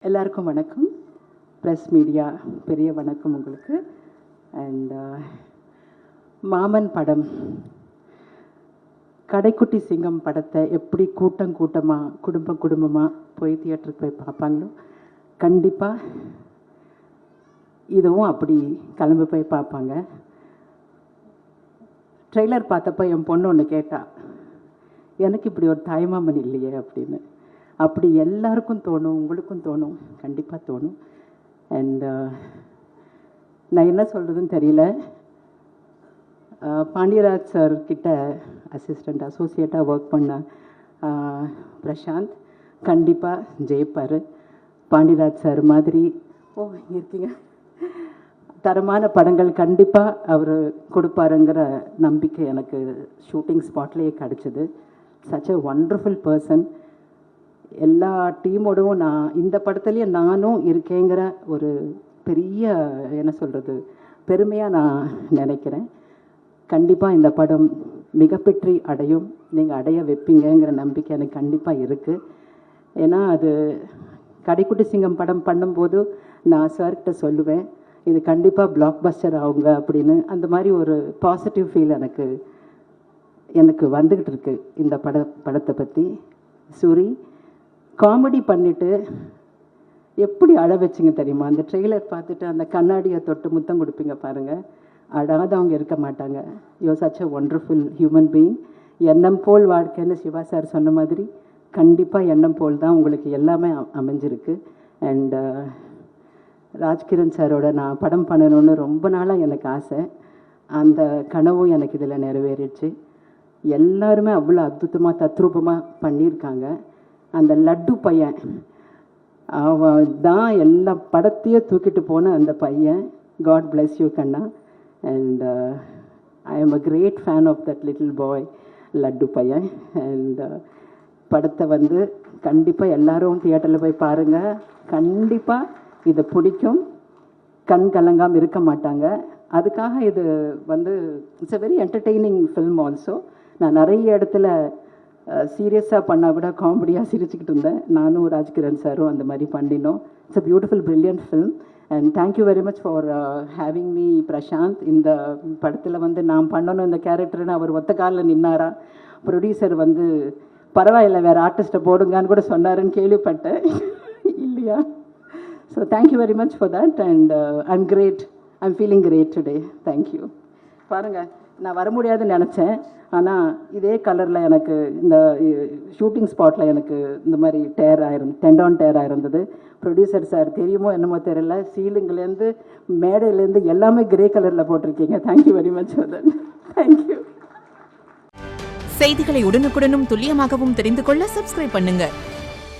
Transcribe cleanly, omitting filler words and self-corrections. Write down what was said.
எல்லாருக்கும் வணக்கம். Press media பெரிய வணக்கம் உங்களுக்கு. அண்ட் மாமன் படம், கடைக்குட்டி சிங்கம் படத்தை எப்படி கூட்டம் கூட்டமாக குடும்பமாக போய் தியேட்டருக்கு போய் பார்ப்பாங்களோ, கண்டிப்பாக இதுவும் அப்படி கிளம்பி போய் பார்ப்பாங்க. ட்ரெய்லர் பார்த்தப்போ என் பொண்ணு ஒன்று கேட்டா, எனக்கு இப்படி ஒரு தாய்மாமன் இல்லையே அப்படின்னு. அப்படி எல்லாருக்கும் தோணும், உங்களுக்கும் தோணும், கண்டிப்பாக தோணும். அண்ட் நான் என்ன சொல்கிறதுன்னு தெரியல. பாண்டியராஜ் சார் கிட்ட அசோசியேட்டாக ஒர்க் பண்ண பிரசாந்த் கண்டிப்பாக ஜெயிப்பார். பாண்டியராஜ் சார் மாதிரி இருக்கீங்க, தரமான படங்கள் கண்டிப்பாக அவர் கொடுப்பாருங்கிற நம்பிக்கை எனக்கு ஷூட்டிங் ஸ்பாட்லேயே கிடச்சிது. Such a wonderful person. எல்லா டீமோடவும் நான் இந்த படத்துலேயே நானும் இருக்கேங்கிற ஒரு பெரிய என்ன சொல்கிறது பெருமையாக நான் நினைக்கிறேன். கண்டிப்பாக இந்த படம் மிகப்பெற்றி அடையும், நீங்கள் அடைய வைப்பீங்கிற நம்பிக்கை எனக்கு கண்டிப்பாக இருக்குது. ஏன்னா அது கடைக்குட்டி சிங்கம் படம் பண்ணும்போது நான் சார்கிட்ட சொல்லுவேன், இது கண்டிப்பாக பிளாக் பஸ்டர் ஆகுங்க அப்படின்னு. அந்த மாதிரி ஒரு பாசிட்டிவ் ஃபீல் எனக்கு வந்துக்கிட்டு இருக்கு இந்த படத்தை பற்றி. சூரி காமெடி பண்ணிவிட்டு எப்படி அழ வச்சிங்க தெரியுமா? அந்த ட்ரெய்லர் பார்த்துட்டு அந்த கண்ணாடியை தொட்டு முத்தம் கொடுப்பீங்க பாருங்கள், அழாதவங்க இருக்க மாட்டாங்க. You such a wonderful human being. எண்ணம் போல் வாழ்க்கைன்னு சிவா சார் சொன்ன மாதிரி கண்டிப்பாக எண்ணம் போல் தான் உங்களுக்கு எல்லாமே அமைஞ்சிருக்கு. அண்ட் ராஜ்கிரண் சாரோட நான் படம் பண்ணணும்னு ரொம்ப நாளாக எனக்கு ஆசை. அந்த கனவும் எனக்கு இதில் நிறைவேறிடுச்சு. எல்லாருமே அவ்வளோ அற்புதமாக தத்ரூபமாக பண்ணியிருக்காங்க. அந்த லட்டு பையன் அவன் தான் எல்லா படத்தையும் தூக்கிட்டு போன அந்த பையன். காட் பிளெஸ் யூ கண்ணா. And I am a great fan of that little boy Laddu பையன். அண்ட் படத்தை கண்டிப்பாக எல்லாரும் தியேட்டரில் போய் பாருங்கள். கண்டிப்பாக இதை பிடிக்கும், கண் கலங்காமல் இருக்க மாட்டாங்க. அதுக்காக இது it's a very entertaining film also. நான் நிறைய இடத்துல சீரியஸாக பண்ணால் கூட காமெடியாக சிரிச்சுக்கிட்டு இருந்தேன். நானும் ராஜ்கிரண் சாரும் அந்த மாதிரி பண்ணினோம். It's a beautiful brilliant film. And thank you very much for having me Prasanth. இந்த படத்தில் நான் பண்ணணும் இந்த கேரக்டர்னு அவர் ஒத்த காலில் நின்னாரா. ப்ரொடியூசர் பரவாயில்ல வேறு ஆர்டிஸ்ட்டை போடுங்கன்னு கூட சொன்னாருன்னு கேள்விப்பட்டேன். இல்லையா? So thank you very much for that. And I'm great, I'm feeling great today. Thank you. பாருங்கள், நான் வர முடியாதுன்னு நினச்சேன், ஆனால் இதே கலரில் எனக்கு இந்த ஷூட்டிங் ஸ்பாட்டில் எனக்கு இந்த மாதிரி டெண்டான் டேர் ஆயிருந்தது. ப்ரொடியூசர் சார் தெரியுமோ என்னமோ தெரியல, சீலிங்லேருந்து மேடையிலேருந்து எல்லாமே கிரே கலரில் போட்டிருக்கீங்க. Thank you very much for that. Thank you. செய்திகளை உடனுக்குடனும் துல்லியமாகவும் தெரிந்து கொள்ள சப்ஸ்கிரைப் பண்ணுங்க.